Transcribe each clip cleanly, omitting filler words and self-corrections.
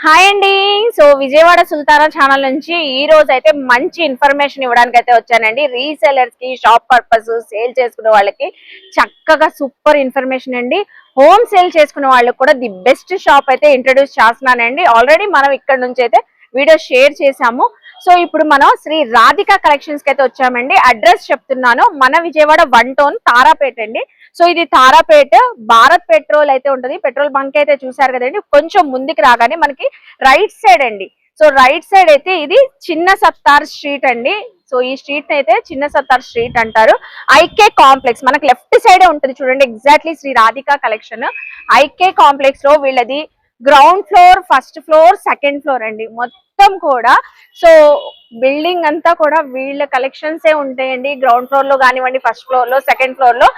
Hi అండి. So Vijayawada Sultana channel నుంచి ఈ రోజు అయితే మంచి ఇన్ఫర్మేషన్ ఇవ్వడానికి అయితే వచ్చానండి. రీసెలర్స్ కి, షాప్ పర్పస్ సేల్ చేసుకునే వాళ్ళకి చక్కగా సూపర్ ఇన్ఫర్మేషన్ అండి. హోమ్ సేల్ చేసుకునే వాళ్ళకి కూడా ది బెస్ట్ షాప్ అయితే ఇంట్రడ్యూస్ చేస్తున్నానండి. ఆల్రెడీ మనం ఇక్కడ నుంచి అయితే వీడియో షేర్ చేసాము. సో ఇప్పుడు మనం శ్రీ రాధిక కలెక్షన్స్ కి అయితే వచ్చామండి. అడ్రస్ చెప్తున్నాను, మన విజయవాడ 1 టౌన్ తారాపేట అండి. సో ఇది తారాపేట భారత్ పెట్రోల్ అయితే ఉంటది. పెట్రోల్ బంక్ అయితే చూసారు కదండి. కొంచెం ముందుకు రాగానే మనకి రైట్ సైడ్ అండి. సో రైట్ సైడ్ అయితే ఇది చిన్న సత్తార్ స్ట్రీట్ అండి. సో ఈ స్ట్రీట్ అయితే చిన్న సత్తార్ స్ట్రీట్ అంటారు. ఐకే కాంప్లెక్స్ మనకి లెఫ్ట్ సైడే ఉంటది చూడండి. Exactly Shri Radhika collection. IK complex లో వీళ్ళది ground floor, first floor, second floor అండి. మొత్తం కూడా సో బిల్డింగ్ అంతా కూడా వీళ్ళ కలెక్షన్స్ ఉంటాయండి. గ్రౌండ్ ఫ్లోర్ లో కానివ్వండి, ఫస్ట్ ఫ్లోర్ లో, సెకండ్ ఫ్లోర్ లో.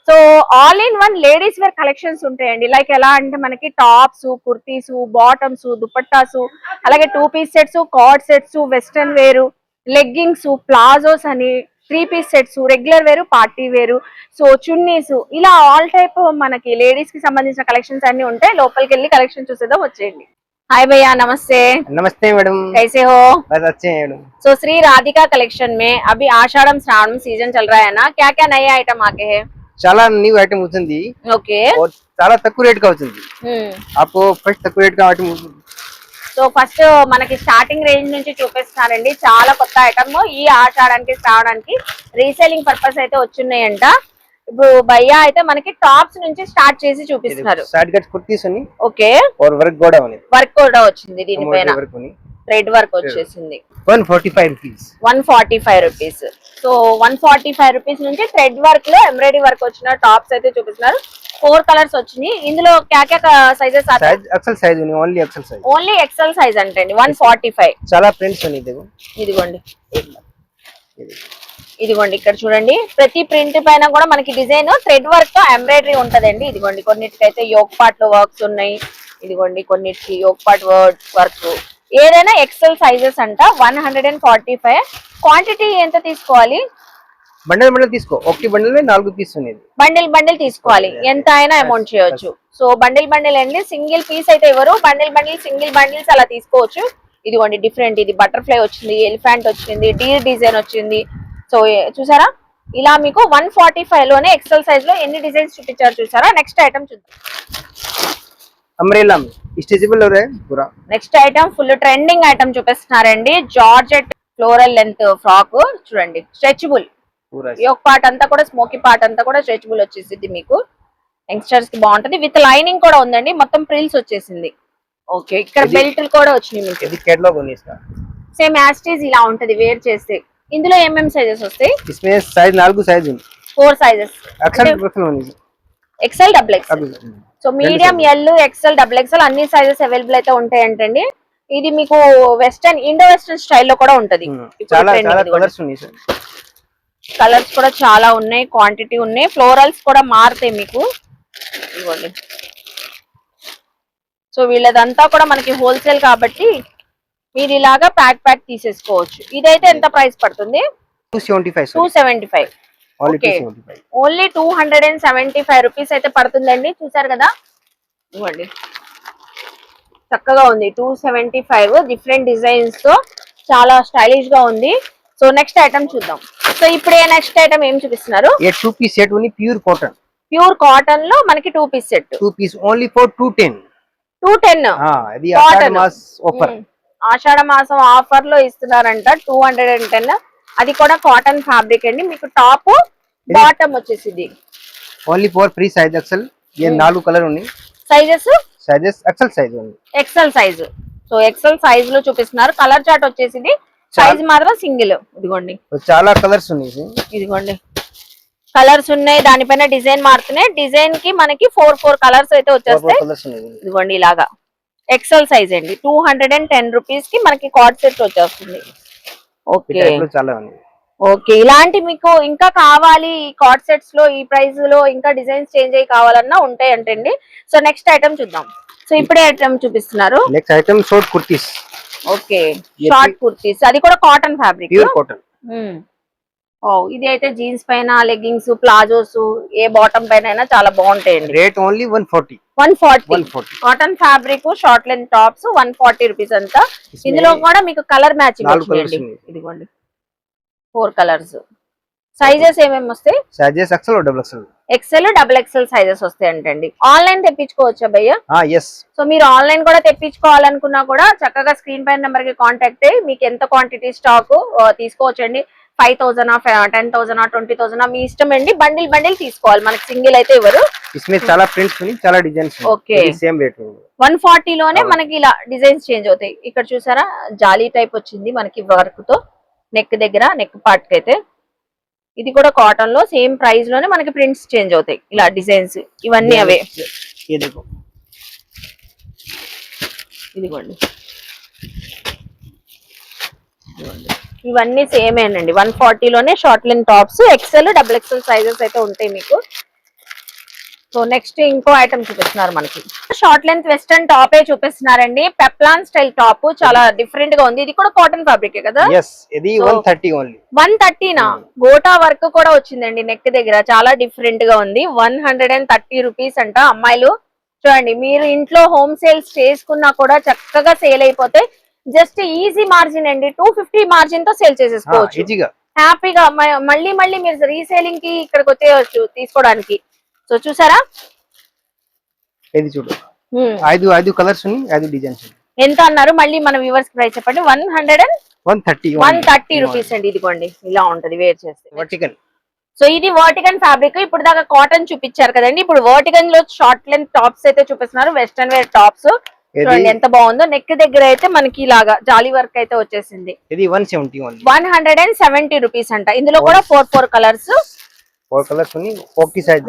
So all in one ladies wear collections ఉంటాయండి. లైక్ ఎలా అంటే మనకి టాప్స్, కుర్తీస్, బాటమ్స్, దుపట్టాస్, అలాగే 2 piece sets, card sets, western wear, leggings, palazzos అని, 3 piece sets, regular wear, party wear, so chunnis, ఇలా ఆల్ టైప్ మనకి లేడీస్ కి సంబంధించిన కలెక్షన్స్ అన్ని ఉంటాయి. లోపలికి వెళ్ళి కలెక్షన్ చూసేద్దాం, వచ్చేయండి. हाय भैया, नमस्ते। नमस्ते मैडम, कैसे हो? बस अच्छे हैं मैडम। सो श्री राधिका कलेक्शन में अभी आषाढ़ श्रावण सीजन चल रहा है ना, क्या क्या नए आइटम आके हैं? చాలా న్యూ ఐటమ్ వచ్చింది. ఓకే. చాలా తక్కువ రేట్ గా వచ్చింది. आपको ఫస్ట్ తక్కువ రేట్ గా ఐటమ్. సో ఫస్ట్ మనకి స్టార్టింగ్ రేంజ్ నుంచి చూపిస్తానండి. చాలా కొత్త ఐటమ్ ఈ ఆషాఢానికి, శ్రావణానికి రీసేలింగ్ పర్పస్ అయితే వచ్చున్నాయంట. ఇప్పుడు భయ్యా అయితే మనకి టాప్స్ నుంచి స్టార్ట్ చేసి చూపిస్తున్నారు. షార్ట్ కట్ కుర్తీస్ అని. ఓకే. और వర్క్ కూడా ఉంది. వర్క్ కూడా వచ్చింది దీనిపైన. థ్రెడ్ వర్క్ వచ్చేసింది. 145 రూపీస్. 145 రూపీస్. సో 145 రూపీస్ నుంచి థ్రెడ్ వర్క్ లో ఎంబ్రాయిడరీ వర్క్ వచ్చిన టాప్స్ అయితే చూపిస్తున్నారు. 4 కలర్స్ వచ్చినాయి. ఇందులో క్యా క్యా సైజెస్ ఆతాయి? ఎక్సెల్ సైజ్ ఉంది, only XL size. Only XL size అంటండి. 145. చాలా ప్రింట్స్ ఉన్నాయి. ఇదిగోండి, ఇదిగోండి ఇక్కడ చూడండి. ప్రతి ప్రింట్ పైన కూడా మనకి డిజైన్ థ్రెడ్ వర్క్ తో ఎంబ్రాయిడరీ ఉంటదండి. ఇదిగోండి కొన్నిటికైతే యోక్ పార్ట్ లో వర్క్స్ ఉన్నాయి. ఇదిగోండి కొన్నిటికి యోక్ పార్ట్ వర్క్. ఏదైనా ఎక్సెల్ సైజెస్ అంట. 145. క్వాంటిటీ ఎంత తీసుకోవాలి? బండిల్ బండిల్ తీసుకో. ఒకటి బండిల్ 4 పీస్ ఉన్నాయి. బండిల్ బండిల్ తీసుకోవాలి. ఎంత అయినా అమౌంట్ చేయొచ్చు. సో బండిల్ బండిల్ అండి, సింగిల్ పీస్ అయితే ఎవరు బండిల్ బండిల్ సింగిల్ బండిల్స్ అలా తీసుకోవచ్చు. ఇదిగోండి డిఫరెంట్, ఇది బటర్ఫ్లై వచ్చింది, ఎలిఫెంట్ వచ్చింది, డీర్ డిజైన్ వచ్చింది. సో చూసారా, ఇలా మీకు 145 లోనే ఎక్సెల్ సైజ్ లో ఎన్ని డిజైన్స్ చూపించారు చూసారా. నెక్స్ట్ ఐటమ్ చూద్దాం. అంబ్రెల్లా స్ట్రెచబుల్ పూరా. Next item full trending item చూపిస్తున్నారండి. జార్జెట్ ఫ్లోరల్ లెంత్ ఫ్రాక్ చూడండి, స్ట్రెచబుల్. ఒక పార్ట్ అంతా కూడా, స్మోకీ పార్ట్ అంతా కూడా స్ట్రెచబుల్ వచ్చేసింది. మీకు యంగ్స్టర్స్ కి బాగుంటది. విత్ లైనింగ్ కూడా ఉందండి. మొత్తం ప్రిల్స్ వచ్చేసింది. ఓకే, ఇక్కడ బెల్ట్ కూడా వచ్చినాయి మీకు. ఇది కేటలాగ్ ఉంది. సేమ్ యాస్టీజ్ ఇలా ఉంటది వేర్ చేస్తే. ఇందులో ఏమేం సైజెస్ వస్తాయి? इसमें साइज 4 साइज ఉంది. 4 sizes. XL, double XL. So medium, L, XL, double XL అన్ని సైజెస్ అవైలబుల్ అయితే ఉంటాయంటండి. ఇది మీకు వెస్టర్న్, ఇండో వెస్టర్న్ స్టైల్లో కూడా ఉంటది. చాలా చాలా కలర్స్ ఉన్నాయి సార్. కలర్స్ కూడా చాలా ఉన్నాయి, క్వాంటిటీ ఉన్నాయి. ఫ్లోరల్స్ కూడా మారుతాయి మీకు. ఇవ్వండి. సో వీళ్ళదంతా కూడా మనకి హోల్సేల్ కాబట్టి మీరు ఇలాగా ప్యాక్ తీసేసుకోవచ్చు. ఇదైతే ఎంత ప్రైస్ పడుతుంది? 275. ఓన్లీ 275 రూపీస్ అయితే పడుతుందండి. చూసారు కదా, ఇవ్వండి చక్కగా ఉంది. 275 డిఫరెంట్ డిజైన్స్ తో చాలా స్టైలిష్ గా ఉంది. సో నెక్స్ట్ ఐటమ్ చూద్దాం. సో ఇప్పుడు నెక్స్ట్ ఐటమ్ ఏం చూపిస్తున్నారు? 2 పీస్ సెట్ ఉంది, ప్యూర్ కాటన్. ప్యూర్ కాటన్ లో మనకి 2 piece set. 2 piece only for 210. 210. ఇది ఆషాఢ మాస ఆఫర్. ఆషాఢ మాసం ఆఫర్ లో ఇస్తున్నారంట. 210. అది కూడా కాటన్ ఫ్యాబ్రిక్ అండి. మీకు టాప్ బాటమ్ వచ్చేసింది. Only for free size XL. ये 4 కలర్ ఉన్నాయి. సైజెస్ ఎక్సెల్ సైజ్ ఉంది. XL size. So XL size లో చూపిస్తున్నారు. కలర్ చార్ట్ వచ్చేసింది. సైజ్ మాత్రం సింగిల్. ఇదిగోండి చాలా కలర్స్ ఉన్నాయి. ఇదిగోండి కలర్స్ ఉన్నాయి. దానిపైన డిజైన్ మారుతున్నాయి. డిజైన్ కి మనకి 4 కలర్స్ అయితే వచ్చేస్తాయి. ఇదిగోండి ఇలాగా ఎక్సెల్ సైజ్ అండి. 210 రూపీస్ కి మనకి కార్డ్ సెట్ వచ్చేస్తుంది. Okay, okay. ఇలాంటి మీకు ఇంకా కావాలి కార్డ్ సెట్స్ లో, ఈ ప్రైస్ లో ఇంకా డిజైన్స్ చేంజ్ అయ్యి కావాలన్నా ఉంటాయి అంటండి. సో నెక్స్ట్ ఐటమ్ చూద్దాం. సో ఇప్పుడే ఐటమ్ చూపిస్తున్నారు. Next item short kurtis. Okay, short kurtis. అది కూడా కాటన్ ఫ్యాబ్రిక్, ప్యూర్ కాటన్. ఓ ఇది అయితే జీన్స్ పైన లెగ్గింగ్స్ ప్లాజోస్ ఏ బాటమ్ పైన అయినా చాలా బాగుంటాయండి. Rate only 140. 140 cotton fabric short length tops 140 rupees అంట. ఇందులో కూడా మీకు కలర్ మ్యాచింగ్ వచ్చిందండి. ఇదిగోండి 4 కలర్స్. సైజెస్ ఏమేమి వస్తాయి? Sizes XL double XL. XL double XL sizes వస్తాయి అంటండి. ఆన్లైన్ తెప్పించుకోవచ్చా భయ్య? yes. సో మీరు ఆన్లైన్ కూడా తెప్పించుకోవాలనుకున్నా కూడా చక్కగా స్క్రీన్ పైన నెంబర్ కి కాంటాక్ట్ అయ్యి మీకు ఎంత క్వాంటిటీ స్టాక్ తీసుకోవచ్చండి. 5,000 10,000 20,000 మీ ఇష్టం అండి. బండిల్ బండిల్ తీసుకోవాలి, మనకి సింగిల్ అయితే ఇవ్వరు. చాలా ప్రింట్స్ చాలా డిజైన్స్. ఓకే సేమ్ రేట్ 140 లోనే మనకి ఇలా డిజైన్స్ చేంజ్ అవుతాయి. ఇక్కడ చూసారా జాలీ టైప్ వచ్చింది మనకి వర్క్ తో నెక్ దగ్గర, నెక్ పార్ట్ కి అయితే. ఇది కూడా కాటన్ లో సేమ్ ప్రైస్ లోనే మనకి ప్రింట్స్ చేంజ్ అవుతాయి. ఇలా డిజైన్స్ ఇవన్నీ అవే. ఇదిగోండి ఇవన్నీ సేమేనండి. 140 లోనే short length tops XL double XL sizes అయితే ఉంటాయి మీకు. సో నెక్స్ట్ ఇంకో ఐటమ్ చూపిస్తున్నారు మనకి. షార్ట్ లెంత్ వెస్టర్న్ టాప్ చూపిస్తున్నారండి. పెప్లాన్ స్టైల్ టాప్ చాలా డిఫరెంట్ గా ఉంది. ఇది కూడా కాటన్ ఫ్యాబ్రిక్ కదా? ఇది 130 ఓన్లీ. 130 నా? గోటా వర్క్ కూడా వచ్చిందండి నెక్ దగ్గర, చాలా డిఫరెంట్ గా ఉంది. 130 రూపీస్ అంట. అమ్మాయిలు చూడండి, మీరు ఇంట్లో హోమ్ సేల్స్ చేసుకున్నా కూడా చక్కగా సేల్ అయిపోతే జస్ట్ ఈజీ మార్జిన్ అండి. 250 మార్జిన్ తో సేల్ చేసేసుకోవచ్చు హ్యాపీగా. మళ్ళీ మళ్ళీ మీరు రీసేలింగ్ కి ఇక్కడికి వచ్చేయచ్చు తీసుకోవడానికి. సో చూసారా, ఇది చూడు 5 కలర్స్ ఉన్నాయి, 5 డిజైన్స్. ఎంత అన్నారు మళ్ళీ మన వ్యూవర్స్ ప్రైస్ చెప్పండి? 130 రూపీస్ అండి. ఇదిగోండి ఇలా ఉంటది వేర్ చేస్తే. వర్టికల్. సో ఇది వర్టికన్ ఫ్యాబ్రిక్. ఇప్పుడు దాకా కాటన్ చూపించారు కదండి, ఇప్పుడు వర్టికన్ లో షార్ట్ లెంత్ టాప్స్ అయితే చూపిస్తున్నారు. వెస్టర్న్ వేర్ టాప్స్ చూడండి ఎంత బాగుందో. నెక్ దగ్గర అయితే మనకి ఇలాగా జాలీ వర్క్ అయితే వచ్చేసింది. ఇది 170 170 రూపీస్ అంట. ఇందులో కూడా 4 కలర్స్. 4 కలర్స్ ఉన్నాయి. Okay size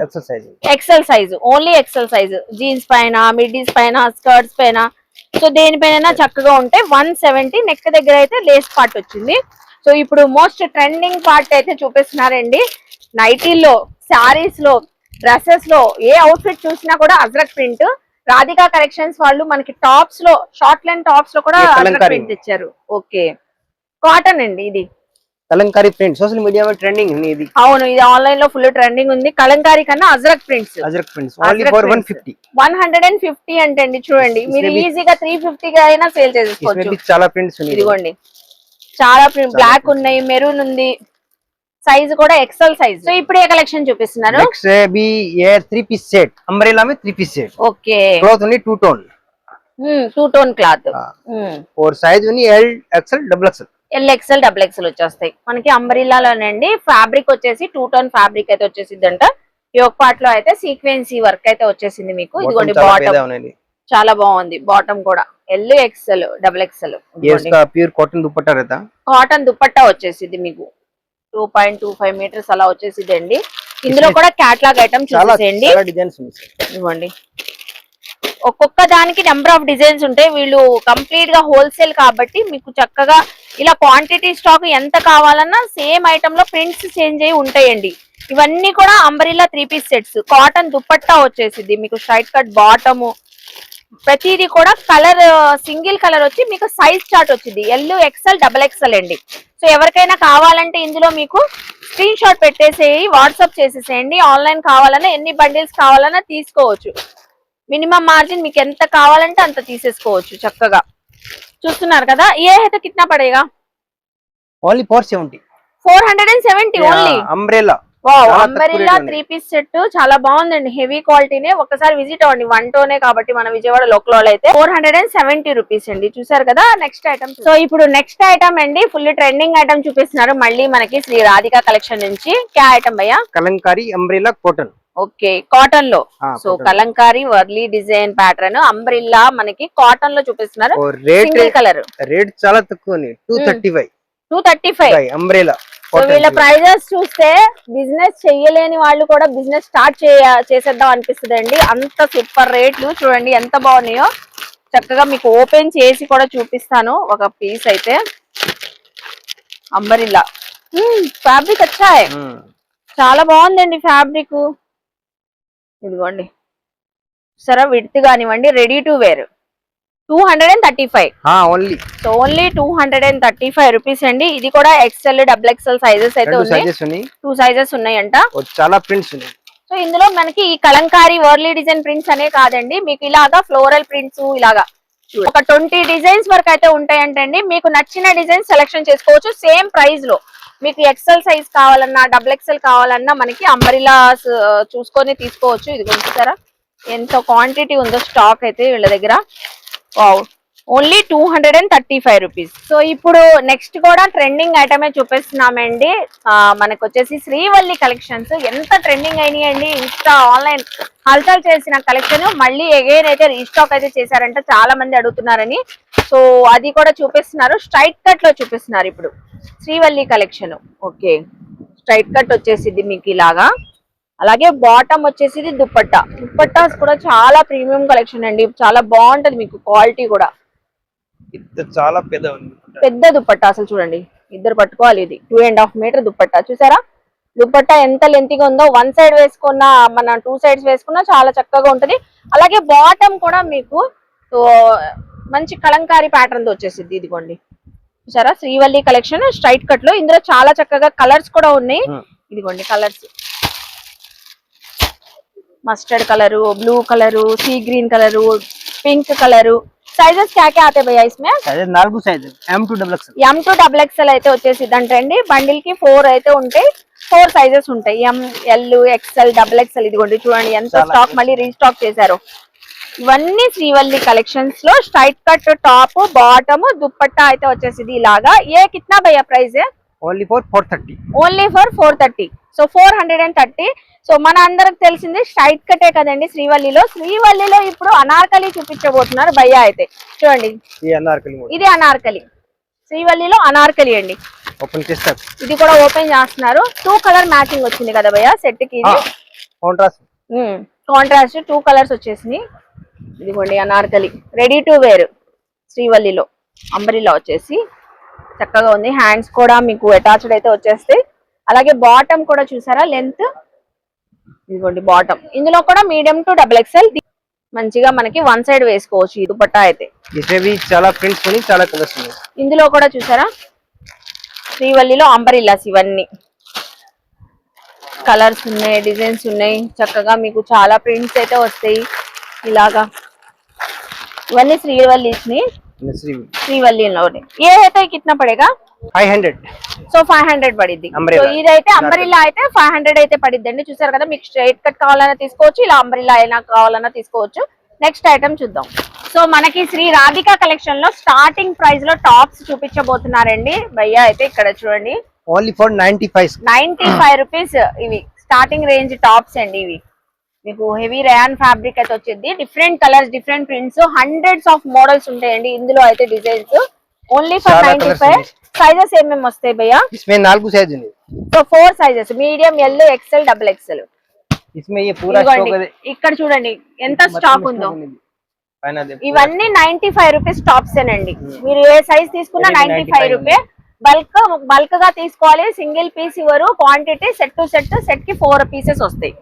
XL size only XL size. Jeans పైన, మిడ్డీస్ పైన, స్కర్ట్స్ పైన, సో దేనిపైన చక్కగా ఉంటాయి. 170. నెక్ దగ్గర అయితే లేస్ పార్ట్ వచ్చింది. సో ఇప్పుడు మోస్ట్ ట్రెండింగ్ పార్ట్ అయితే చూపిస్తున్నారండి. నైటీల్లో, శారీస్ లో, డ్రెస్సెస్ లో ఏ అవుట్ఫిట్ చూసినా కూడా అజ్రక్ ప్రింట్. రాధికా కలెక్షన్స్ వాళ్ళు మనకి టాప్స్ లో, షార్ట్ లెంత్ టాప్స్ లో కూడా అజ్రక్ ప్రింట్ ఇచ్చారు. ఓకే కాటన్ అండి. ఇది కలంకారీ ప్రింట్ సోషల్ మీడియా లో ట్రెండింగ్ ఉంది ఇది. అవును, ఇది ఆన్లైన్ లో ఫుల్ ట్రెండింగ్ ఉంది. కలంకారీ కన్నా అజ్రక్ ప్రింట్స్. Only for 150. 150 అంటే చూడండి, మీరు ఈజీగా 350 గా అయినా సేల్ చేసుకోవచ్చు. చాలా ప్రింట్స్ ఉన్నాయి. ఇదిగోండి చాలా ప్రింట్. బ్లాక్ ఉన్నాయి, మెరూన్ ఉంది. సైజ్ కూడా ఎక్సెల్ సైజ్. సో ఇప్పుడు ఏ కలెక్షన్ చూపిస్తున్నారు? నెక్స్ట్ బి ఏ 3 పీస్ సెట్, అంబ్రెల్లా में 3 పీస్ సెట్. ఓకే క్లాత్ ఉంది 2 టోన్. 2 tone cloth. और సైజ్ ఉంది L XL double XL. L XL double XL వచ్చేస్తాయి మనకి. అంబ్రెల్లాలోనండి. ఫ్యాబ్రిక్ వచ్చేసి 2 టోన్ ఫ్యాబ్రిక్ అయితే వచ్చేసింది అంట. యోక్ పార్ట్ లో అయితే సీక్వెన్సీ వర్క్ అయితే వచ్చేసింది మీకు. ఇదిగోండి బాటమ్ చాలా బాగుంది. బాటమ్ కూడా L XL double XL. Pure cotton dupatta रहता. కాటన్ దుపట్టా వచ్చేసింది మీకు. 2.25 మీటర్స్ అలా వచ్చేసింది అండి. ఇందులో కూడా క్యాట్లాగ్ ఐటమ్ చూసేయండి. ఇవ్వండి, ఒక్కొక్క దానికి నెంబర్ ఆఫ్ డిజైన్స్ ఉంటాయి. వీళ్ళు కంప్లీట్ గా హోల్సేల్ కాబట్టి మీకు చక్కగా ఇలా క్వాంటిటీ స్టాక్ ఎంత కావాలన్నా సేమ్ ఐటమ్ లో ప్రింట్స్ చేంజ్ అయ్యి ఉంటాయండి. ఇవన్నీ కూడా umbrella 3 piece sets. Cotton dupatta వచ్చేసింది మీకు. స్ట్రైట్ కట్ బాటము, ప్రతిదీ కూడా కలర్ సింగిల్ కలర్ వచ్చి మీకు సైజ్ చార్ట్ వచ్చింది. ఎల్ ఎక్సెల్ డబుల్ ఎక్సెల్ అండి. సో ఎవరికైనా కావాలంటే ఇందులో మీకు స్క్రీన్ షాట్ పెట్టేసేయి, వాట్సాప్ చేసేసేయండి. ఆన్లైన్ కావాలన్నా ఎన్ని బండిల్స్ కావాలన్నా తీసుకోవచ్చు. మినిమం మార్జిన్ మీకు ఎంత కావాలంటే అంత తీసేసుకోవచ్చు చక్కగా. చూస్తున్నారు కదా. ఏ అయితే కిतना पड़ेगा? Only 470. 470 only. Umbrella. Wow, umbrella 3 piece set చాలా బాగుందండి. హెవీ క్వాలిటీనే. ఒకసారి విజిట్ అవ్వండి. 1 టోనే కాబట్టి మన విజయవాడ లోకల్ వాళ్ళు అయితే 470 రూపీస్ అండి. చూసారు కదా. Next item. సో ఇప్పుడు నెక్స్ట్ ఐటమ్ అండి, ఫుల్ ట్రెండింగ్ ఐటమ్ చూపిస్తున్నారు మళ్ళీ మనకి శ్రీ రాధికా కలెక్షన్ నుంచి. క్యా ఐటమ్ భయ్యా? Kalamkari umbrella cotton. Okay cotton లో. So Kalamkari Warli design pattern umbrella మనకి కాటన్ లో చూపిస్తున్నారు. Single colour. రేట్ చాలా తక్కువ 235 అంబ్రెల్లా. సో వీళ్ళ ప్రైజెస్ చూస్తే బిజినెస్ చెయ్యలేని వాళ్ళు కూడా బిజినెస్ స్టార్ట్ చేసేద్దాం అనిపిస్తుంది అండి. అంత సూపర్ రేట్లు చూడండి ఎంత బాగున్నాయో. చక్కగా మీకు ఓపెన్ చేసి కూడా చూపిస్తాను ఒక పీస్ అయితే. అంబ్రెల్లా ఫ్యాబ్రిక్ అచ్చా చాలా బాగుందండి ఫ్యాబ్రిక్. ఇదిగోండి సరే, విడ్త్ కానివ్వండి, ready to wear. 235. Only. So only 235 rupees అండి. ఇది కూడా ఎక్స్ఎల్ డబుల్ ఎక్స్ఎల్ సైజెస్ అయితే ఉన్నాయి. 2 సైజెస్ ఉన్నాయంట. చాలా ప్రింట్స్ ఉన్నాయి. సో ఇందులో మనకి ఈ కలంకారీ వర్లీ డిజైన్ ప్రింట్స్ అనే కాదండి, మీకు ఇలాగా ఫ్లోరల్ ప్రింట్స్ ఇలాగా ఒక 20 డిజైన్స్ వరకు అయితే ఉంటాయంటండి. మీకు నచ్చిన డిజైన్ సెలెక్షన్ చేసుకోవచ్చు సేమ్ ప్రైస్ లో. మీకు ఎక్సెల్ సైజ్ కావాలన్నా డబుల్ ఎక్సెల్ కావాలన్నా మనకి అంబ్రెల్లాస్ చూసుకొని తీసుకోవచ్చు. ఇది చూసారా ఎంత క్వాంటిటీ ఉందో స్టాక్ అయితే వీళ్ళ దగ్గర. Wow, only 235 rupees. సో ఇప్పుడు నెక్స్ట్ కూడా ట్రెండింగ్ ఐటమే చూపిస్తున్నామండి. మనకు వచ్చేసి శ్రీవల్లి కలెక్షన్స్ ఎంత ట్రెండింగ్ అయినాయండి. ఇన్స్టా ఆన్లైన్ హల్చల్ చేసిన కలెక్షన్ మళ్ళీ అగైన్ అయితే రీస్టాక్ అయితే చేశారంట, చాలా మంది అడుగుతున్నారని. సో అది కూడా చూపిస్తున్నారు, స్ట్రైట్ కట్ లో చూపిస్తున్నారు ఇప్పుడు Srivalli collection. Okay, straight cut వచ్చేసింది మీకు ఇలాగా. అలాగే బాటమ్ వచ్చేసి దుప్పట్టాస్ కూడా చాలా ప్రీమియం కలెక్షన్ అండి, చాలా బాగుంటది మీకు క్వాలిటీ కూడా. చాలా పెద్ద దుప్పట్టా అసలు చూడండి, ఇద్దరు పట్టుకోవాలి. ఇది 2.5 మీటర్ దుప్పట్టా చూసారా. దుప్పట్టా ఎంత లెంతీగా ఉందో, వన్ సైడ్ వేసుకున్నా మన 2 సైడ్స్ వేసుకున్నా చాలా చక్కగా ఉంటది. అలాగే బాటమ్ కూడా మీకు మంచి కలంకారీ ప్యాటర్న్ తో వచ్చేసింది. ఇదిగోండి చూసారా, శ్రీవల్లి కలెక్షన్ స్ట్రైట్ కట్ లో. ఇందులో చాలా చక్కగా కలర్స్ కూడా ఉన్నాయి. ఇదిగోండి colours, mustard colour, blue colour, sea green colour, pink colour. Sizes क्या क्या आते हैं भैया इसमें? Sizes 4 size M to double XL అయితే వచ్చేసిదంటండి. బండిల్ కి 4 అయితే ఉంటాయి, 4 సైజెస్ ఉంటాయి. M L XL double XL. ఇదిగోండి చూడండి ఎంత స్టాక్ మళ్ళీ రీస్టాక్ చేశారు. ఇవన్నీ శ్రీవల్లి కలెక్షన్స్ లో straight cut top bottom dupatta అయితే వచ్చేసిది ఇలాగా. ఏ కిतना भैया price? Only for 430. Only for 430. So 430. So మన అందరికి తెలిసింది స్ట్రైట్ కటే కదండి శ్రీవల్లిలో. శ్రీవల్లిలో ఇప్పుడు అనార్కలి చూపించబోతున్నారు భయ్యా అయితే. చూడండి ఇది అనార్కలి, శ్రీవల్లిలో అనార్కలి అండి. ఓపెన్ చేస్తారు, ఇది కూడా ఓపెన్ చేస్తున్నారు. 2 కలర్ మ్యాచింగ్ వచ్చింది కదా భయ్యా సెట్ కి. కాంట్రాస్ట్ 2 కలర్స్ వచ్చేసినాయి. ఇదిగోండి అనార్కలి రెడీ టు వేర్ శ్రీవల్లిలో. అంబ్రెల్లా వచ్చేసి చక్కగా ఉంది. హ్యాండ్స్ కూడా మీకు అటాచ్డ్ అయితే వచ్చేస్తాయి. అలాగే బాటమ్ కూడా చూసారా లెంత్. ఇదిగోండి బాటమ్. ఇందులో కూడా మీడియం టు డబుల్ ఎక్స్ఎల్ మంచిగా మనకి వన్ సైడ్ వేసుకోవచ్చు. ఈ దుపట్టా అయితే చాలా ప్రింట్స్ ఉన్నాయి, చాలా కలర్స్ ఉన్నాయి. ఇందులో కూడా చూసారా శ్రీవల్లిలో అంబ్రెల్లాస్ ఇవన్నీ కలర్స్ ఉన్నాయి, డిజైన్స్ ఉన్నాయి. చక్కగా మీకు చాలా ప్రింట్స్ అయితే వస్తాయి ఇలాగా. ఇవన్నీ శ్రీవల్లిలోనే. ఏ అయితే కిतना పడేగా? 500. సో 500 పడిద్ది. సో ఇదైతే అంబ్రెల్లా అయితే 500 అయితే పడిద్ది అండి. చూసారు కదా, మీకు స్ట్రైట్ కట్ కావాలన్నా తీసుకోవచ్చు, ఇలా అంబ్రెల్లా అయినా కావాలన్నా తీసుకోవచ్చు. నెక్స్ట్ ఐటమ్ చూద్దాం. సో మనకి శ్రీ రాధిక కలెక్షన్ లో స్టార్టింగ్ ప్రైస్ లో టాప్స్ చూపించబోతున్నారండి భయ్యా అయితే. ఇక్కడ చూడండి ఓన్లీ ఫర్ 95 రూపీస్. ఇవి స్టార్టింగ్ రేంజ్ టాప్స్ అండి. ఇవి మీకు హెవీ రేయాన్ ఫ్యాబ్రిక్ అయితే వచ్చింది. Different colours, different prints, hundreds of models ఉంటాయండి ఇందులో అయితే డిజైన్స్. Only for 95. సైజెస్ ఏమేమి వస్తాయి భయ్యా? इसमें 4 साइज है. So 4 sizes medium, L, XL, double XL. इसमें ये पूरा स्टॉक है. ఇక్కడ చూడండి ఎంత స్టాక్ ఉందో. ఇవన్నీ 95 రూపీస్ టాప్స్ ఏనండి. మీరు ఏ సైజ్ తీసుకున్నా 95 రూపీస్. బల్క్ గా తీసుకోవాలి, సింగిల్ పీస్ ఇవ్వరు. క్వాంటిటీ సెట్ టు సెట్ కి 4 పీసెస్ వస్తాయి.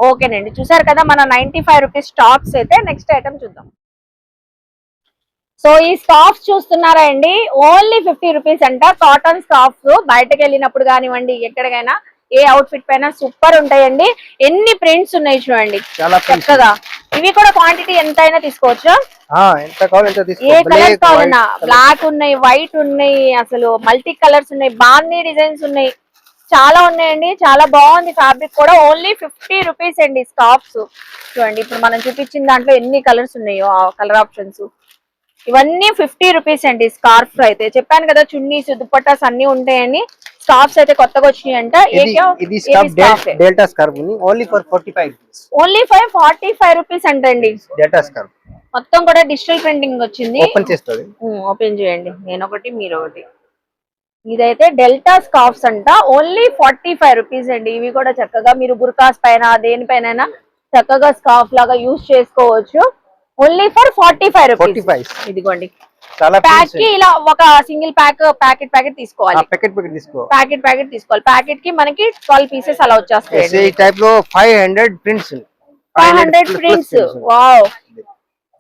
ఓకేనండి, చూసారు కదా మన 95 రూపీస్ టాప్స్ అయితే. నెక్స్ట్ ఐటమ్ చూద్దాం. సో ఈ స్కార్ఫ్స్ చూస్తున్నారా అండి, ఓన్లీ 50 రూపీస్ అంట. కాటన్ స్కార్ఫ్స్ బయటకు వెళ్ళినప్పుడు కానివ్వండి, ఎక్కడికైనా ఏ అవుట్ ఫిట్ పైన సూపర్ ఉంటాయండి. ఎన్ని ప్రింట్స్ ఉన్నాయి చూడండి చక్కగా. ఇవి కూడా క్వాంటిటీ ఎంత అయినా తీసుకోవచ్చా? ఏ కలర్స్ కావాలన్నా, బ్లాక్ ఉన్నాయి, వైట్ ఉన్నాయి, అసలు మల్టీ కలర్స్ ఉన్నాయి, బాగుంది డిజైన్స్ ఉన్నాయి, చాలా ఉన్నాయండి. చాలా బాగుంది ఫ్యాబ్రిక్ కూడా. ఓన్లీ 50 రూపీస్ అండి స్కార్ఫ్స్. చూడండి ఇప్పుడు మనం చూపించిన దాంట్లో ఎన్ని కలర్స్ ఉన్నాయో ఆ కలర్ ఆప్షన్స్. ఇవన్నీ 50 రూపీస్ అండి స్కార్ఫ్ అయితే. చెప్పాను కదా చున్నీస్, దుపట్టాస్ అన్ని ఉంటాయని. స్కార్ఫ్స్ అయితే కొత్తగా వచ్చినాయంట. ఓన్లీ ఫర్ 45 రూపీస్ అంటండి. మొత్తం కూడా డిజిటల్ ప్రింటింగ్ వచ్చింది. ఓపెన్ చేయండి, నేను ఒకటి మీరు ఒకటి. ఇదైతే డెల్టా స్కార్ఫ్స్ అంట. ఓన్లీ 45 రూపీస్ అండి. ఇవి కూడా చక్కగా మీరు బుర్కాస్ పైన దేనిపైన చక్కగా స్కార్ఫ్ లాగా యూజ్ చేసుకోవచ్చు. Only for 45 rupees. ఇదిగోండి ప్యాక్ కి ఇలా ఒక సింగిల్ ప్యాకెట్ తీసుకోవాలి. ప్యాకెట్ తీసుకోవాలి. ప్యాకెట్ కి మనకి 12 పీసెస్ అలా వచ్చేస్తాయి. 500 prints. Wow.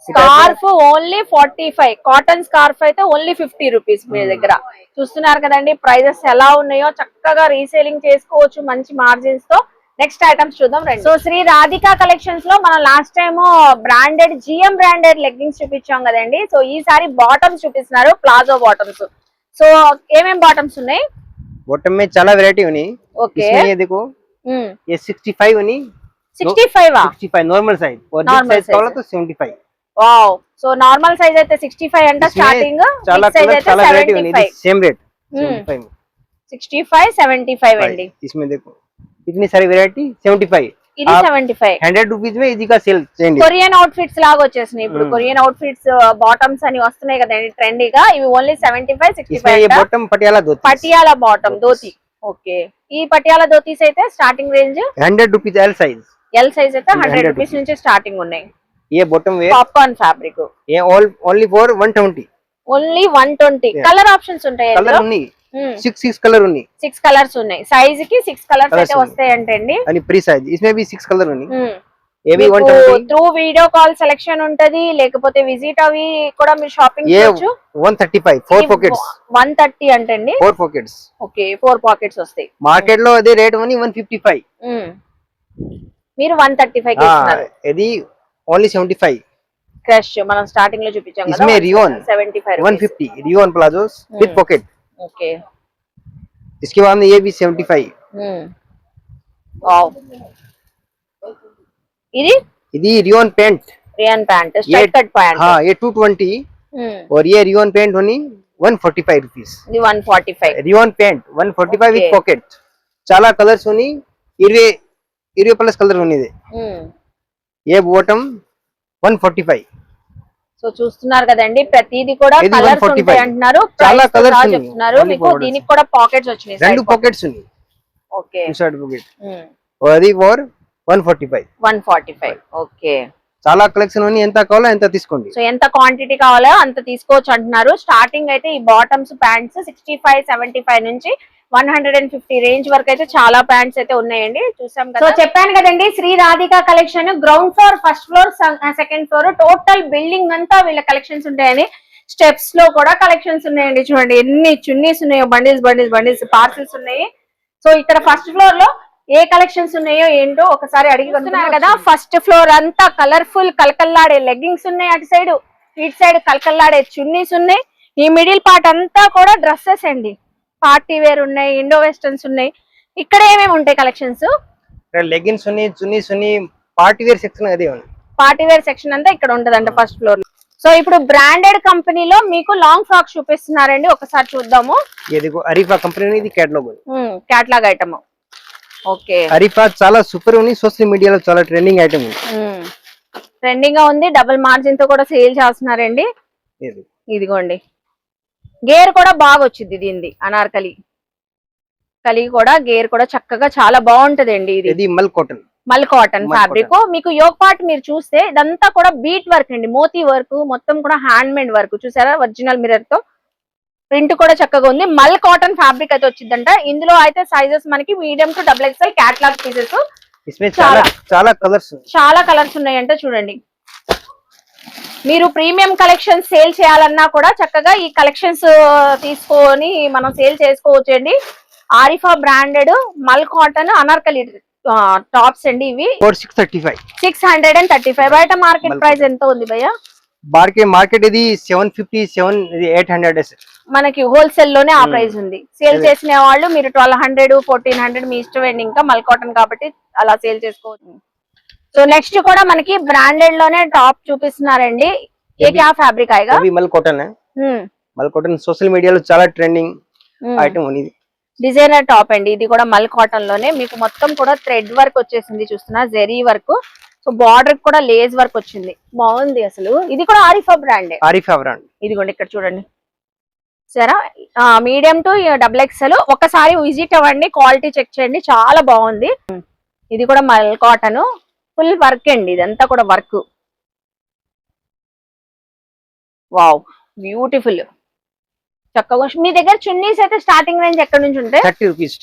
Scarf only 45, cotton scarf అయితే ఓన్లీ 50 రూపీస్ మీ దగ్గర. చూస్తున్నారు కదండి ప్రైజెస్ ఎలా ఉన్నాయో, చక్కగా రీసేలింగ్ చేసుకోవచ్చు మంచి మార్జిన్స్ తో. నెక్స్ట్ ఐటమ్స్ చూద్దాం రండి. సో శ్రీ రాధికా కలెక్షన్స్ లో మనం last time branded GM branded leggings చూపించాం కదండి. సో ఈసారి బాటమ్స్ చూపిస్తున్నారు, ప్లాజో బాటమ్స్. సో ఏమేం బాటమ్స్ ఉన్నాయి? बॉटम में చాలా వెరైటీ ఉన్నాయి. ఓకే, इसमें ये देखो, ये 65 ఉంది. 65 65 నార్మల్ సైజ్, और बिग साइज కావాలా तो 75. వావ్. సో నార్మల్ సైజ్ అయితే 65 అంట స్టార్టింగ్, చాలా బిగ్ సైజ్ అయితే చాలా వెరైటీ ఉంది. 75. సేమ్ రేట్ 75, 65 75 అండి. इसमें देखो इतनी सारी वैरायटी 75. ఇది 75. 100 रुपीस में इजी का सेल చేయండి. కొరియన్ అవుట్ ఫిట్స్ లాగా వచ్చేసినాయి ఇప్పుడు. కొరియన్ అవుట్ ఫిట్స్ బాటమ్స్ అని వస్తున్నాయి కదండి ట్రెండీగా. ఇవి ఓన్లీ 75 इसमें ये 65 बॉटम पटियाला धोती, పటియాలా బాటమ్ ధోతి. ఓకే, ఈ పటియాలా ధోతీస్ అయితే starting range 100 rupees L size. L size అయితే 100 రూపీస్ నుంచి స్టార్టింగ్ ఉన్నాయి. ये बॉटम वेयर పాప్కార్న్ ఫ్యాబ్రిక్, ये only for 120. Only 120. Colour options ఉంటాయి, కలర్ ఉన్నాయి 6 కలర్ ఉన్నాయి. 6 కలర్స్ ఉన్నాయి. సైజ్ కి 6 కలర్స్ అయితే వస్తాయి అంటండి. అని ప్రీ సైజ్ इसमें भी 6 కలర్ ఉన్నాయి. ये भी మీకు 120. త్రూ వీడియో కాల్ సెలెక్షన్ ఉంటది, లేకపోతే విజిట్ అవి కూడా మీరు షాపింగ్ ये చేయొచ్చు. 135 4 పాకెట్స్, 130 అంటండి. 4 పాకెట్స్. ఓకే, 4 పాకెట్స్ వస్తాయి. మార్కెట్ లో అదే రేట్ ఉంది 155. మీరు 135 కి ఇస్తున్నారు. ఇది ఓన్లీ 75. క్రష్ మనం స్టార్టింగ్ లో చూపించాం కదా, इसमें rayon 75 150 rayon palazzos with pocket. Okay, इसके बाद में ये भी 75. వావ్. ఇది rayon pant, rayon pant, straight cut pant. हाँ ये 220, और ये रियोन पैंट होनी 145 रुपीस. ఇది 145. Rayon pant 145 Okay. With pocket. చాలా కలర్స్ ఉన్నాయి, 20 ప్లస్ కలర్ ఉంది. ये बॉटम 145. సో చూస్తున్నారు కదండి ప్రతిది కూడా ఇది కలర్స్ 145. ఉంటాయి అంటున్నారు. చాలా Price కలర్స్ కూడా ఉన్నాయి. చెప్తున్నారు. Only మీకు borders. దీనికి కూడా పాకెట్స్ వచ్చినాయి. రెండు పాకెట్స్ ఉన్నాయి. Okay, two side pocket. అది ఫర్ 145. 145. ఓకే, చాలా కలెక్షన్ ఉంది, ఎంత కావాలో ఎంత తీసుకోండి. సో ఎంత క్వాంటిటీ కావాలో అంత తీసుకోవచ్చు అంటున్నారు. స్టార్టింగ్ అయితే ఈ బాటమ్స్ ప్యాంట్స్ 65 75 నుంచి 150 రేంజ్ వరకు అయితే చాలా ప్యాంట్స్ అయితే ఉన్నాయండి. చూసాం కదా. సో చెప్పాను కదండి Shri Radhika collection ground floor, first floor, second floor, total building అంతా వీళ్ళ కలెక్షన్స్ ఉంటాయని. స్టెప్స్ లో కూడా కలెక్షన్స్ ఉన్నాయండి. చూడండి ఎన్ని చున్నీస్ ఉన్నాయో, బండిల్స్ బండిల్స్ బండిల్స్ పార్సల్స్ ఉన్నాయి. సో ఇక్కడ ఫస్ట్ ఫ్లోర్ లో ఏ కలెక్షన్స్ ఉన్నాయో ఏంటో ఒకసారి అడిగి వస్తున్నారు కదా. ఫస్ట్ ఫ్లోర్ అంతా కలర్ఫుల్ కలకల్లాడే లెగ్గింగ్స్ ఉన్నాయి. అటు సైడ్ ఇటు సైడ్ కలకల్లాడే చున్నీస్ ఉన్నాయి. ఈ మిడిల్ పార్ట్ అంతా కూడా డ్రెస్సెస్ అండి. పార్టీ వేర్ ఉన్నాయి, ఇండో వెస్టర్న్స్ ఉన్నాయి. ఇక్కడ ఏమేమి ఉంటాయి కలెక్షన్స్? లెగ్గిన్స్ ఉన్నాయి, చున్నీస్ ఉన్నాయి, పార్టీ వేర్ సెక్షన్ అదే ఉంది. పార్టీ వేర్ సెక్షన్ అంతా ఇక్కడ ఉంటదంట ఫస్ట్ ఫ్లోర్ లో. సో ఇప్పుడు బ్రాండెడ్ కంపెనీలో మీకు లాంగ్ ఫ్రాక్ చూపిస్తున్నారండి, ఒకసారి చూద్దాము. అరీఫా కంపెనీ, ఇది catalogue catalogue item. Okay, Arifa చాలా సూపర్ ఉంది, సోషల్ మీడియాలో చాలా ట్రెండింగ్ ఐటమ్ ఉంది. ట్రెండింగ్ గా ఉంది, డబుల్ మార్జిన్ తో కూడా సేల్ చేస్తున్నారండి. ఇదిగోండి గేర్ కూడా బాగా వచ్చింది దీనిది. అనార్కలి కలి కూడా గేర్ కూడా చక్కగా చాలా బాగుంటదండి. ఇది మల్ కాటన్, మల్ కాటన్ ఫ్యాబ్రిక్. మీకు యోగ్ పార్ట్ మీరు చూస్తే ఇదంతా కూడా బీట్ వర్క్ అండి, మోతీ వర్క్, మొత్తం కూడా హ్యాండ్ మేడ్ వర్క్. చూసారా ఒరిజినల్ మిర్రర్ తో ప్రింట్ కూడా చక్కగా ఉంది. మల్ కాటన్ ఫ్యాబ్రిక్ అయితే వచ్చిందంట. ఇందులో అయితే సైజెస్ మనకి medium to XXL catalogue pieces. చాలా కలర్స్ ఉన్నాయంట. చూడండి మీరు ప్రీమియం కలెక్షన్ సేల్ చేయాలన్నా కూడా చక్కగా ఈ కలెక్షన్స్ తీసుకొని మనం సేల్ చేసుకోవచ్చు అండి. ఆరిఫా బ్రాండెడ్ మల్ కాటన్ అనార్కలి టాప్స్ అండి. ఇవి 635. బయట మార్కెట్ ప్రైస్ ఎంత ఉంది భయ్య? మార్కెట్ ఇది 750 800. మనకి హోల్సేల్ లోనే ఆ ప్రైస్ ఉంది. సేల్ చేసిన వాళ్ళు మీరు 1200 1400 మీ ఇష్టం అండి. ఇంకా మల్ కాటన్ కాబట్టి అలా సేల్ చేసుకోవచ్చు. సో నెక్స్ట్ కూడా మనకి బ్రాండెడ్ లోనే టాప్ చూపిస్తున్నారండి. ఏ క్యా ఫ్యాబ్రిక్ ఆయేగా? మల్ కాటన్ మల్ కాటన్ సోషల్ మీడియాలో చాలా ట్రెండింగ్ ఐటమ్ ఉంది. డిజైనర్ టాప్ అండి. ఇది కూడా మల్ కాటన్ లోనే మీకు మొత్తం కూడా థ్రెడ్ వర్క్ వచ్చేసింది. చూస్తున్నా జెరీ వర్క్. సో బార్డర్ కూడా లేస్ వర్క్ వచ్చింది, బాగుంది అసలు. ఇది కూడా ఆరిఫా బ్రాండ్. ఇదిగోండి ఇక్కడ చూడండి సరే, మీడియం టు XXL. ఒకసారి విజిట్ అవ్వండి, క్వాలిటీ చెక్ చేయండి, చాలా బాగుంది. ఇది కూడా మల్ కాటన్ ఫుల్ వర్క్ అండి. ఇదంతా కూడా వర్క్. వావ్ బ్యూటిఫుల్ చక్కగా. మీ దగ్గర చున్నీస్ అయితే స్టార్టింగ్ రేంజ్ ఎక్కడ నుంచి ఉంటాయి? 30 రూపీస్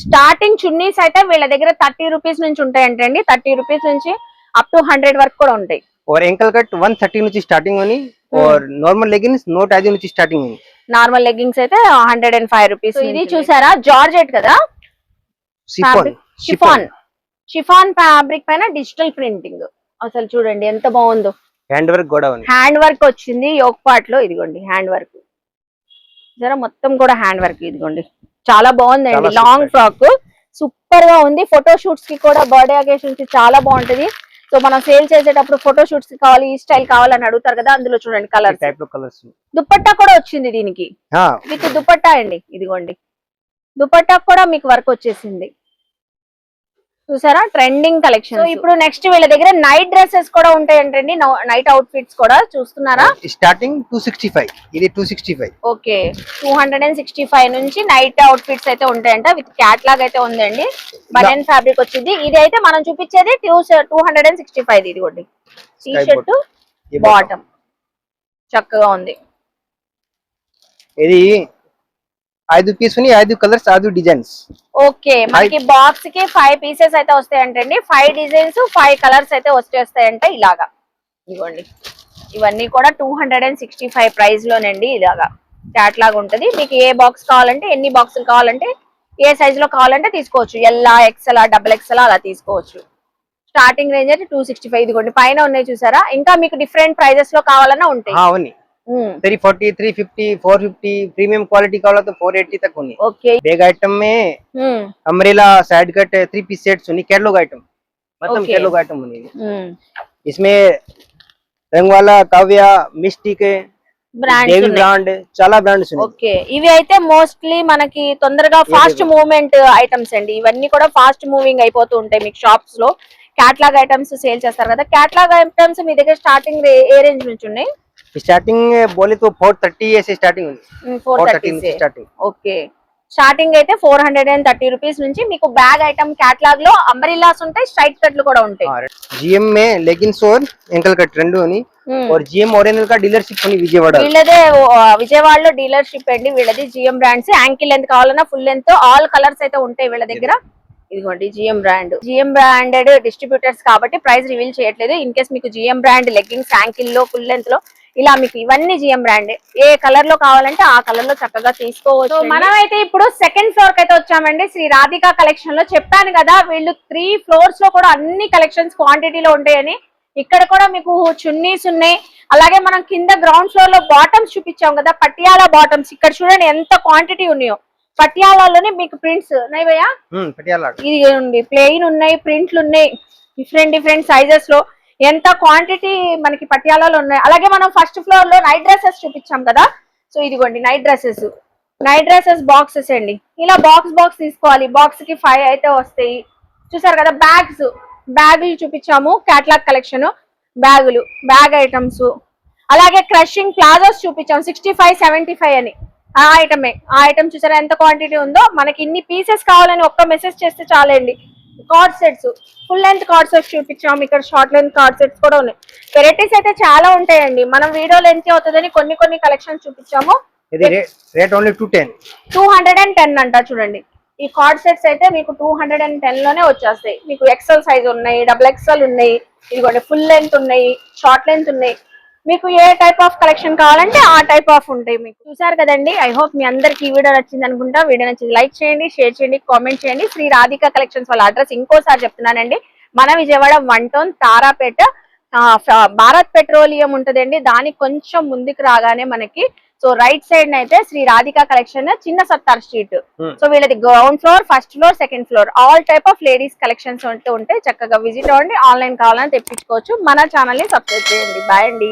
స్టార్టింగ్ చున్నీస్ అయితే వీళ్ళ దగ్గర 30 రూపీస్ నుంచి ఉంటాయంటండి. 30 రూపీస్ నుంచి అప్ టు 100 వరకు కూడా ఉంటాయి. और एंकल कट 130 నుంచి స్టార్టింగ్ అని और నార్మల్ లెగిన్స్ 105 నుంచి స్టార్టింగ్ అని నార్మల్ లెగ్గింగ్స్ అయితే 105 రూపీస్. ఇది చూసారా జార్జెట్ కదా, షిఫాన్ షిఫాన్ షిఫాన్ ఫ్యాబ్రిక్ పైన డిజిటల్ ప్రింటింగ్. అసలు చూడండి ఎంత బాగుందో, హ్యాండ్ వర్క్ కూడా ఉంది. హ్యాండ్ వర్క్ వచ్చింది యోక్ పార్ట్ లో. ఇదిగోండి హ్యాండ్ వర్క్, జరా మొత్తం కూడా హ్యాండ్ వర్క్. ఇదిగోండి చాలా బాగుందండి, లాంగ్ ఫ్రాక్ సూపర్ గా ఉంది. ఫోటో షూట్స్ కి కూడా, బర్త్డే అకేషన్స్ కి చాలా బాగుంటది. సో మనం సేల్ చేసేటప్పుడు ఫోటో షూట్స్ కి కావాలి, ఈ స్టైల్ కావాలని అడుగుతారు కదా, అందులో చూడండి కలర్స్. దుపట్టా కూడా వచ్చింది దీనికి, విత్ దుపట్టా అండి. ఇదిగోండి దుపట్టా కూడా మీకు వర్క్ వచ్చేసింది, చూసారా ట్రెండింగ్ కలెక్షన్. ఇప్పుడు నెక్స్ట్ వీళ్ళ దగ్గర నైట్ డ్రెస్సెస్ కూడా ఉంటాయంటండి, నైట్ అవుట్ ఫిట్స్ కూడా చూస్తున్నారా. స్టార్టింగ్ 265, ఇది 265. ఓకే 265 నుంచి నైట్ అవుట్ ఫిట్స్ అయితే ఉంటాయంట, విత్ క్యాట్లాగ్ అయితే ఉందండి. బనియన్ ఫ్యాబ్రిక్ వచ్చింది. ఇది అయితే మనం చూపించేది 265. ఇదిగోండి టీ షర్ట్ బాటమ్ చక్కగా ఉంది. ఇది 5 పీస్ ఉన్నాయి, 5 కలర్స్, 5 డిజైన్స్. ఓకే మనకి బాక్స్ కి 5 పీసెస్ అయితే వస్తాయంటండి, 5 డిజైన్స్ 5 కలర్స్ అయితే వచ్చేస్తాయంట ఇలాగా. ఇదిగోండి ఇవన్నీ కూడా 265 ప్రైస్ లోనండి. ఇలాగా క్యాట్లాగ్ ఉంటది. మీకు ఏ బాక్స్ కావాలంటే, ఎన్ని బాక్సులు కావాలంటే, ఏ సైజ్ లో కావాలంటే తీసుకోవచ్చు. ఎల్లా ఎక్సెల్ డబుల్ ఎక్సెల్ అలా తీసుకోవచ్చు. స్టార్టింగ్ రేంజ్ అయితే 265. ఇదిగోండి పైన ఉన్నాయి చూసారా, ఇంకా మీకు డిఫరెంట్ ప్రైజెస్ లో కావాలన్నా ఉంటాయి. 340, 350, 450 प्रीमियम क्वालिटी का वाला तो 480 तक होनी. ओके बैग आइटम में umbrella side cut 3 piece sets होनी, कैटलॉग आइटम मतलब कैटलॉग आइटम होनी. इसमें रंग वाला, काव्या, मिस्टिक, బ్రాండ్ చాలా బ్రాండ్స్ ఉన్నాయి. ఓకే ఇవి అయితే మోస్ట్లీ మనకి తొందరగా ఫాస్ట్ మూవ్మెంట్ ఐటమ్స్ అండి. ఇవన్నీ కూడా ఫాస్ట్ మూవింగ్ అయిపోతూ ఉంటాయి మీకు షాప్స్ లో. క్యాటలాగ్ ఐటమ్స్ సేల్ చేస్తారు కదా, క్యాటలాగ్ ఐటమ్స్ మీ దగ్గర స్టార్టింగ్ ఏ రేంజ్ నుంచి ఉన్నాయి? स्टार्टिंग बोले तो 430 ऐसे स्टार्टिंग हुई. 430 से स्टार्टिंग. ఓకే స్టార్టింగ్ అయితే 430 రూపీస్ నుంచి మీకు బ్యాగ్ ఐటమ్ క్యాటలాగ్ లో అంబ్రెల్లాస్ ఉంటాయి, స్ట్రైట్ కట్లు కూడా ఉంటాయి. जीएम में लेगिंग्स और एंकल कट రెండు అని और जीएम ओरिजिनल का डीलरशिप అని విజయవాడ. వీళ్ళదే విజయవాడలో డీలర్షిప్ అండి వీళ్ళది. జీఎం బ్రాండ్స్ యాంకిల్ లెంత్ కావాలన్నా ఫుల్ లెంత్ ఆల్ కలర్స్ అయితే ఉంటాయి వీళ్ళ దగ్గర. ఇదిగోండి జిఎం బ్రాండెడ్ డిస్ట్రిబ్యూటర్స్ కాబట్టి ప్రైస్ రివీల్ చేయట్లేదు. ఇన్ కేస్ మీకు జిఎం బ్రాండ్ లెగ్గింగ్స్ యాంకిల్ లో ఫుల్ లెంత్ లో ఇలా మీకు ఇవన్నీ జిఎం బ్రాండ్, ఏ కలర్ లో కావాలంటే ఆ కలర్ లో చక్కగా తీసుకోవచ్చు. మనం అయితే ఇప్పుడు సెకండ్ ఫ్లోర్ కి అయితే వచ్చామండి, శ్రీ రాధికా కలెక్షన్ లో. చెప్పాను కదా వీళ్ళు 3 ఫ్లోర్స్ లో కూడా అన్ని కలెక్షన్స్ క్వాంటిటీలో ఉంటాయని. ఇక్కడ కూడా మీకు చున్నీస్ ఉన్నాయి, అలాగే మనం కింద గ్రౌండ్ ఫ్లోర్ లో బాటమ్స్ చూపించాం కదా, పటియాలా బాటమ్స్. ఇక్కడ చూడండి ఎంత క్వాంటిటీ ఉన్నాయో. పటియాలాలోనే మీకు ప్రింట్స్ ఉన్నాయి భయ్యా, ఇది ఉంది ప్లెయిన్ ఉన్నాయి, ప్రింట్లు ఉన్నాయి, డిఫరెంట్ సైజెస్ లో ఎంత క్వాంటిటీ మనకి పటియాలాలో ఉన్నాయి. అలాగే మనం ఫస్ట్ ఫ్లోర్ లో నైట్ డ్రెస్సెస్ చూపించాం కదా, సో ఇదిగోండి నైట్ డ్రెస్సెస్ బాక్సెస్ అండి. ఇలా బాక్స్ తీసుకోవాలి, బాక్స్ కి 5 అయితే వస్తాయి. చూసారు కదా బ్యాగులు చూపించాము, క్యాటలాగ్ కలెక్షన్ బ్యాగ్ ఐటమ్స్. అలాగే క్రషింగ్ ప్లాజోస్ చూపించాము 65-75 అని. ఆ ఐటమ్ చూసారా ఎంత క్వాంటిటీ ఉందో. మనకి ఇన్ని పీసెస్ కావాలని ఒక్క మెసేజ్ చేస్తే చాలండి. Card sets, full length card sets చూపించాము, ఇక్కడ షార్ట్ లెంత్ కార్డ్ సెట్స్ కూడా ఉన్నాయి. వెరైటీస్ అయితే చాలా ఉంటాయండి. మనం వీడియో లెంత్ అవుతుందని కొన్ని కలెక్షన్స్ చూపించాము. రేట్ ఓన్లీ 210 అంట. చూడండి ఈ కార్డ్ సెట్స్ అయితే మీకు 210 లోనే వచ్చేస్తాయి. మీకు ఎక్సెల్ సైజ్ ఉన్నాయి, డబుల్ ఎక్సెల్ ఉన్నాయి, ఇదిగోండి ఫుల్ లెంత్ ఉన్నాయి, షార్ట్ లెంత్ ఉన్నాయి. మీకు ఏ టైప్ ఆఫ్ కలెక్షన్ కావాలంటే ఆ టైప్ ఆఫ్ ఉంటాయి. మీకు చూసారు కదండి. ఐ హోప్ మీ అందరికి ఈ వీడియో నచ్చింది అనుకుంటా. వీడియో నచ్చింది లైక్ చేయండి, షేర్ చేయండి, కామెంట్ చేయండి. శ్రీ రాధికా కలెక్షన్స్ వాళ్ళ అడ్రస్ ఇంకోసారి చెప్తున్నానండి, మన విజయవాడ 1 టౌన్ తారాపేట, భారత్ పెట్రోలియం ఉంటదండి. దానికి కొంచెం ముందుకు రాగానే మనకి సో రైట్ సైడ్ అయితే శ్రీ రాధికా కలెక్షన్, చిన్న సత్తార్ స్ట్రీట్. సో వీళ్ళది ground floor, first floor, second floor, all type of ladies collections ఉంటే చక్కగా విజిట్ అవ్వండి. ఆన్లైన్ కావాలని తెప్పించుకోవచ్చు. మన ఛానల్ ని సబ్స్క్రైబ్ చేయండి. బాయ్ అండి.